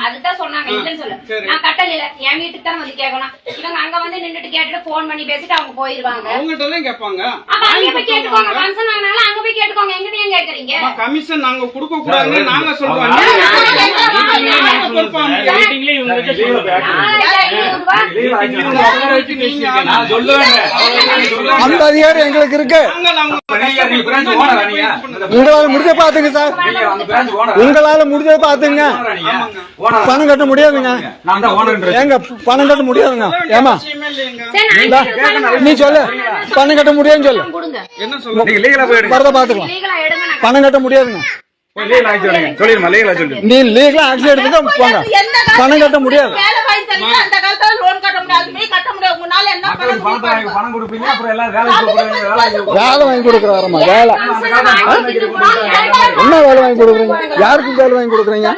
அதுதான் சொன்னாங்க இல்லன்னு சொல்ல. நான் கட்டல இல்ல, என் வீட்டுக்கு தான் வந்து கேட்கணும். இவங்க அங்க வந்து நின்னுட்டு கேட்டுட்டு போன் பண்ணி பேசிட்டு அவங்க போயிருவாங்க. அவங்ககிட்ட தான் கேட்பாங்க. அப்ப அங்க போய் கேட்டுக்கோங்க. கமிஷன் வாங்கினால அங்க போய் கேட்டுக்கோங்க. எங்கிட்ட ஏன் கேக்குறீங்க? கமிஷன் நாங்க கொடுக்க கூடாதுன்னு நாங்க சொல்றோம். அந்த அதிகாரம் எங்களுக்கு இருக்கு. உங்களால முடிஞ்ச பாத்துங்க சார், உங்களால முடிஞ்ச பாத்துங்க. பணம் கட்ட முடியாதுங்க, ஏங்க பணம் கட்ட முடியாதுங்க. ஏமா நீ சொல்லு, பணம் கட்ட முடியாதுன்னு சொல்லு. என்ன சொல்லுங்க? வரத பாத்துக்கலாம். பணம் கட்ட முடியாதுங்க. நீ லீகலா ஆக்ஷன் எடுத்துட்டு போங்க. பணம் கட்ட முடியாது. வேலை வாங்கி கொடுக்குறாரம்மா. வேலை என்ன வேலை வாங்கி கொடுக்குறீங்க? யாருக்கு வேலை வாங்கி கொடுக்குறீங்க?